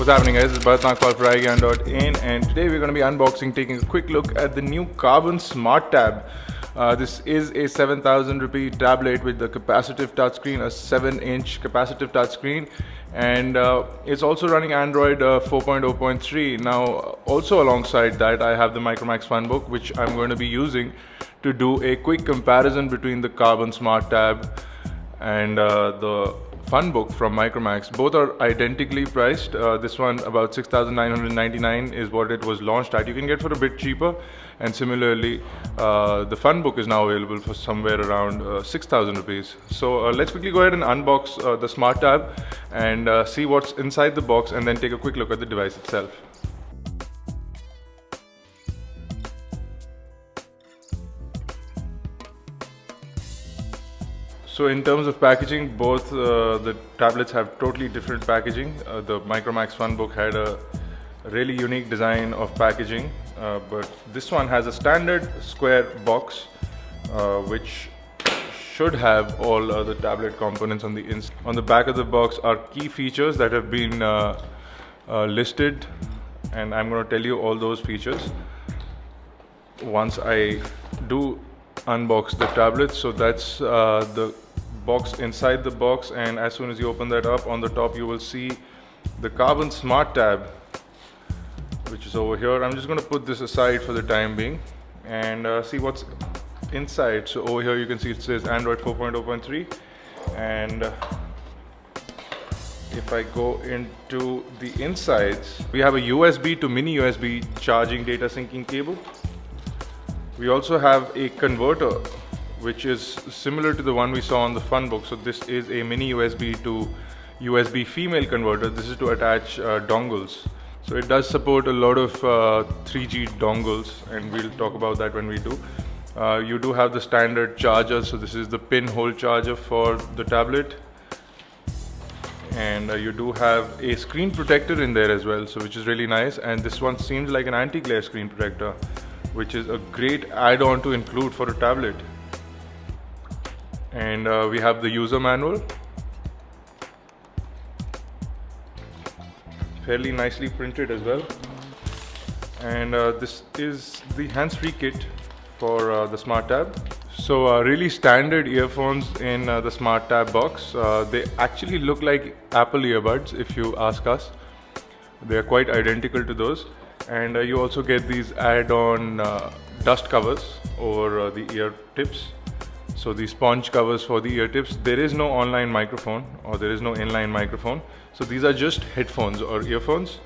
What's happening, guys? This is Bharat Nagpal for iGyaan.in, and today we're going to be unboxing, taking a quick look at the new Karbonn Smart Tab. This is a 7,000 rupee tablet with the capacitive touchscreen, a 7-inch capacitive touchscreen, and it's also running Android 4.0.3. Now, also alongside that, I have the Micromax Funbook, which I'm going to be using to do a quick comparison between the Karbonn Smart Tab and the Funbook from Micromax. Both are identically priced. This one about 6,999 is what it was launched at. You can get for a bit cheaper, and similarly the Funbook is now available for somewhere around 6,000 rupees. So let's quickly go ahead and unbox the Smart Tab and see what's inside the box, and then take a quick look at the device itself. So in terms of packaging, both the tablets have totally different packaging. The Micromax Funbook had a really unique design of packaging, but this one has a standard square box which should have all the tablet components on the inside. On the back of the box are key features that have been listed, and I'm going to tell you all those features once I do unbox the tablet. So that's the box inside the box, and as soon as you open that up, on the top you will see the Karbonn Smart Tab, which is over here. I'm just going to put this aside for the time being and see what's inside. So over here you can see it says Android 4.0.3, and if I go into the insides, we have a USB to mini USB charging data syncing cable. We also have a converter which is similar to the one we saw on the Funbook. So this is a mini USB to USB female converter. This is to attach dongles. So it does support a lot of 3G dongles, and we'll talk about that when we do. You do have the standard charger. So this is the pinhole charger for the tablet, and you do have a screen protector in there as well, so which is really nice. And this one seems like an anti-glare screen protector, which is a great add-on to include for a tablet. And we have the user manual, fairly nicely printed as well. And this is the hands-free kit for the Smart Tab. So really standard earphones in the Smart Tab box. They actually look like Apple earbuds if you ask us. They are quite identical to those. And you also get these add-on dust covers over the ear tips. So these sponge covers for the ear tips. There is no online microphone, or there is no inline microphone. So these are just headphones or earphones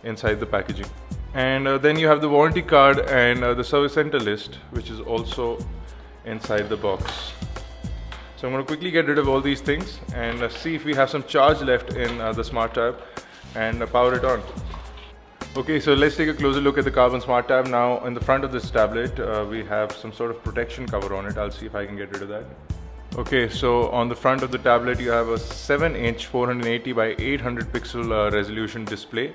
inside the packaging. And then you have the warranty card and the service center list, which is also inside the box. So I'm going to quickly get rid of all these things and see if we have some charge left in the Smart Tab, and power it on. Okay, so let's take a closer look at the Karbonn Smart Tab. Now, in the front of this tablet, we have some sort of protection cover on it. I'll see if I can get rid of that. Okay, so on the front of the tablet, you have a 7-inch 480 by 800 pixel resolution display.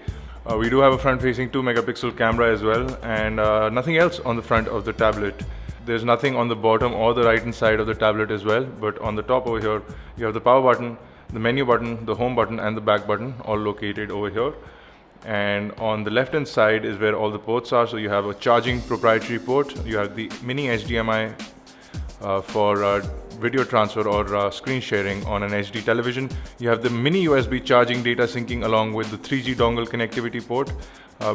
We do have a front-facing 2-megapixel camera as well, and nothing else on the front of the tablet. There's nothing on the bottom or the right-hand side of the tablet as well, but on the top over here, you have the power button, the menu button, the home button, and the back button, all located over here. And on the left hand side is where all the ports are. So you have a charging proprietary port, you have the mini HDMI for video transfer or screen sharing on an HD television. You have the mini USB charging data syncing along with the 3G dongle connectivity port.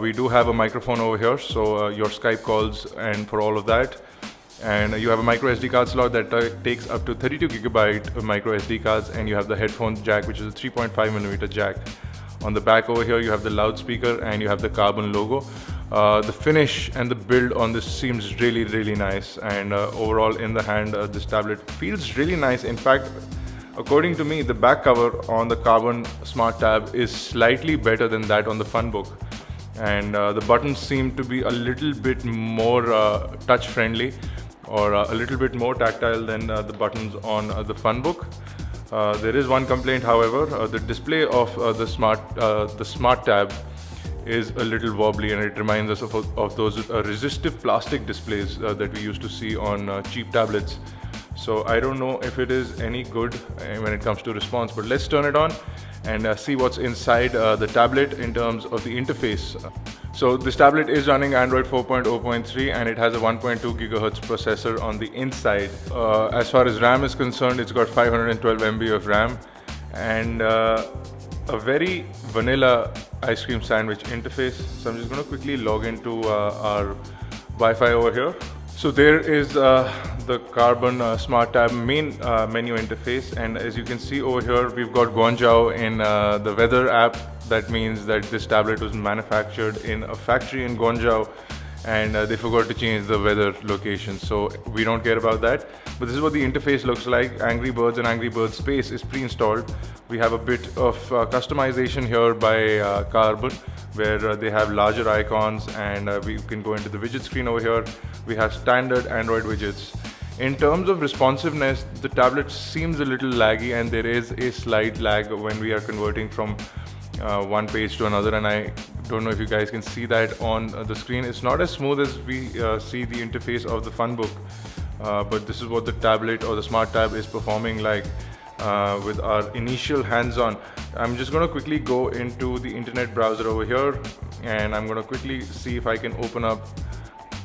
We do have a microphone over here, so your Skype calls and for all of that. And you have a micro SD card slot that takes up to 32 gigabyte micro SD cards, and you have the headphone jack, which is a 3.5mm jack. On the back over here, you have the loudspeaker and you have the Karbonn logo. The finish and the build on this seems really nice, and overall in the hand, this tablet feels really nice. In fact, according to me, the back cover on the Karbonn Smart Tab is slightly better than that on the Funbook, and the buttons seem to be a little bit more touch friendly, or a little bit more tactile than the buttons on the Funbook. There is one complaint, however. The display of the Smart Tab is a little wobbly, and it reminds us of those resistive plastic displays that we used to see on cheap tablets. So I don't know if it is any good when it comes to response, but let's turn it on and see what's inside the tablet in terms of the interface. So this tablet is running Android 4.0.3 and it has a 1.2 GHz processor on the inside. As far as RAM is concerned, it's got 512 MB of RAM and a very vanilla ice cream sandwich interface. So I'm just going to quickly log into our Wi-Fi over here. So there is the Karbonn Smart Tab main menu interface, and as you can see over here, we've got Guangzhou in the weather app. That means that this tablet was manufactured in a factory in Guangzhou, and they forgot to change the weather location, so we don't care about that. But this is what the interface looks like. Angry Birds and Angry Birds Space is pre-installed. We have a bit of customization here by Karbonn, where they have larger icons, and we can go into the widget screen over here. We have standard Android widgets. In terms of responsiveness, the tablet seems a little laggy, and there is a slight lag when we are converting from one page to another, and I don't know if you guys can see that on the screen. It's not as smooth as we see the interface of the Funbook, but this is what the tablet or the Smart Tab is performing like with our initial hands-on. I'm just going to quickly go into the internet browser over here, and I'm going to quickly see if I can open up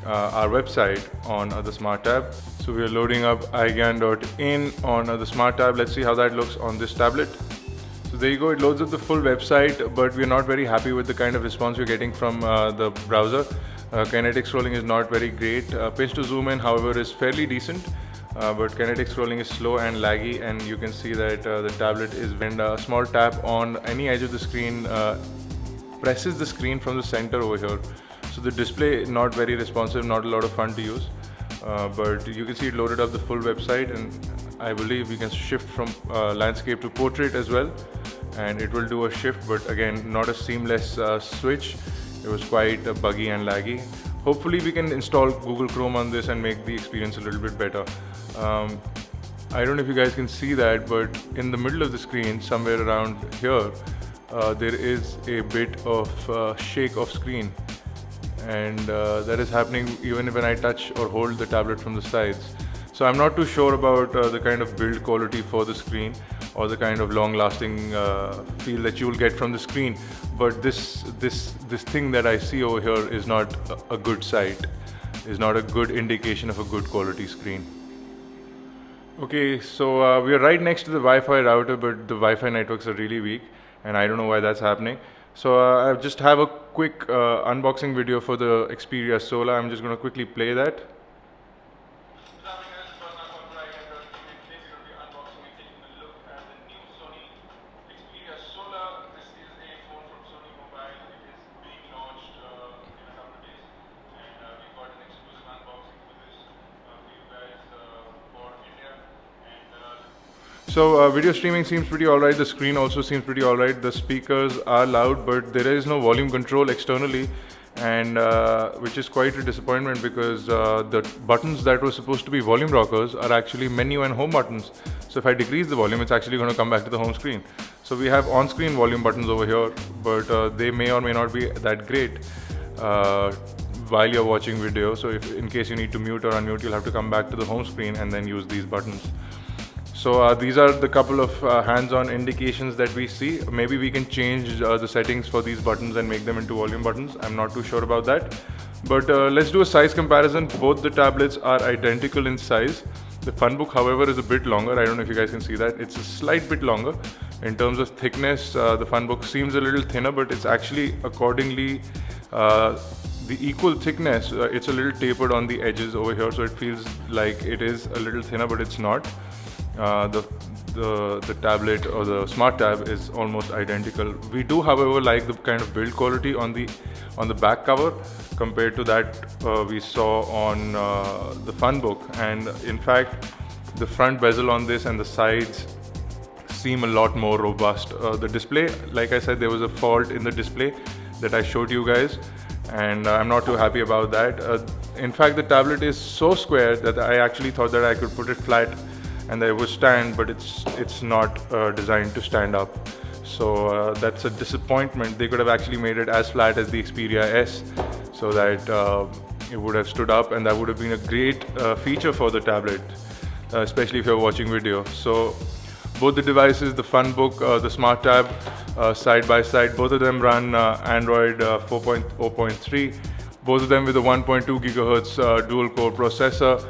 our website on the Smart Tab. So we are loading up iGyaan.in on the Smart Tab. Let's see how that looks on this tablet. So there you go, it loads up the full website, but we're not very happy with the kind of response we're getting from the browser. Kinetic scrolling is not very great. Pinch to zoom in, however, is fairly decent, but kinetic scrolling is slow and laggy, and you can see that the tablet is when a small tap on any edge of the screen presses the screen from the center over here. So the display not very responsive, not a lot of fun to use, but you can see it loaded up the full website, and I believe we can shift from landscape to portrait as well, and it will do a shift, but again not a seamless switch. It was quite buggy and laggy. Hopefully we can install Google Chrome on this and make the experience a little bit better. I don't know if you guys can see that, but in the middle of the screen, somewhere around here, there is a bit of shake of screen, and that is happening even when I touch or hold the tablet from the sides. So I'm not too sure about the kind of build quality for the screen or the kind of long-lasting feel that you will get from the screen. But this thing that I see over here is not a good sight, is not a good indication of a good quality screen. Okay, so we are right next to the Wi-Fi router, but the Wi-Fi networks are really weak, and I don't know why that's happening. So I just have a quick unboxing video for the Xperia Solar. I'm just going to quickly play that. So video streaming seems pretty alright, the screen also seems pretty alright, the speakers are loud, but there is no volume control externally, and which is quite a disappointment, because the buttons that were supposed to be volume rockers are actually menu and home buttons. So if I decrease the volume, it's actually going to come back to the home screen. So we have on-screen volume buttons over here, but they may or may not be that great while you're watching video. So if in case you need to mute or unmute, you'll have to come back to the home screen and then use these buttons. So these are the couple of hands-on indications that we see. Maybe we can change the settings for these buttons and make them into volume buttons. I'm not too sure about that. But let's do a size comparison. Both the tablets are identical in size. The Funbook, however, is a bit longer. I don't know if you guys can see that. It's a slight bit longer. In terms of thickness, the Funbook seems a little thinner, but it's actually accordingly the equal thickness. It's a little tapered on the edges over here, so it feels like it is a little thinner, but it's not. The tablet or the Smart Tab is almost identical. We do, however, like the kind of build quality on the back cover compared to that we saw on the Funbook, and in fact the front bezel on this and the sides seem a lot more robust. The display, like I said, there was a fault in the display that I showed you guys, and I'm not too happy about that. In fact, the tablet is so square that I actually thought that I could put it flat and that it would stand, but it's not designed to stand up. So that's a disappointment. They could have actually made it as flat as the Xperia S, so that it would have stood up, and that would have been a great feature for the tablet, especially if you're watching video. So Both the devices, the Funbook, the Smart Tab, side by side, both of them run Android 4.0.3. Both of them with a 1.2 gigahertz dual-core processor,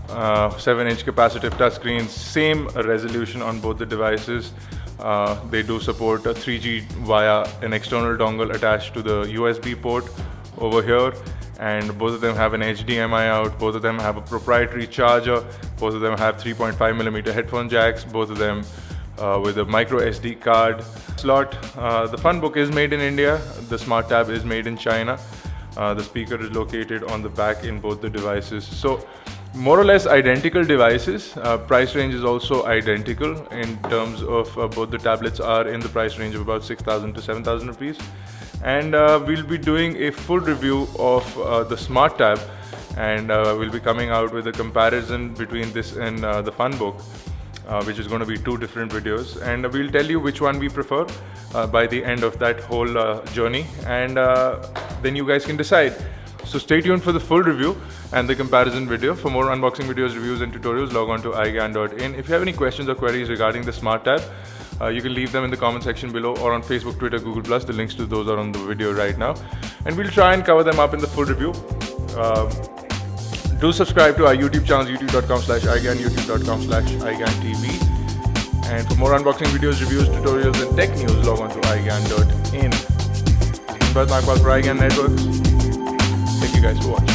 7-inch capacitive touchscreens, same resolution on both the devices. They do support 3G via an external dongle attached to the USB port over here, and both of them have an HDMI out. Both of them have a proprietary charger. Both of them have 3.5mm headphone jacks. Both of them with a micro SD card slot. The Funbook is made in India. The Smart Tab is made in China. The speaker is located on the back in both the devices. So more or less identical devices. Price range is also identical in terms of both the tablets are in the price range of about 6,000 to 7,000 rupees. And we'll be doing a full review of the Smart Tab, and we'll be coming out with a comparison between this and the Funbook, which is going to be 2 different videos, and we'll tell you which one we prefer by the end of that whole journey, and then you guys can decide. So stay tuned for the full review and the comparison video. For more unboxing videos, reviews and tutorials, log on to iGyaan.in. If you have any questions or queries regarding the Smart Tab, you can leave them in the comment section below or on Facebook, Twitter, Google+. The links to those are on the video right now, and we'll try and cover them up in the full review. Do subscribe to our YouTube channels, youtube.com/iGyaan, youtube.com/iGyaanTV. And for more unboxing videos, reviews, tutorials, and tech news, log on to iGyaan.in. This is Bharat Nagpal for iGyaan Networks. Thank you guys for watching.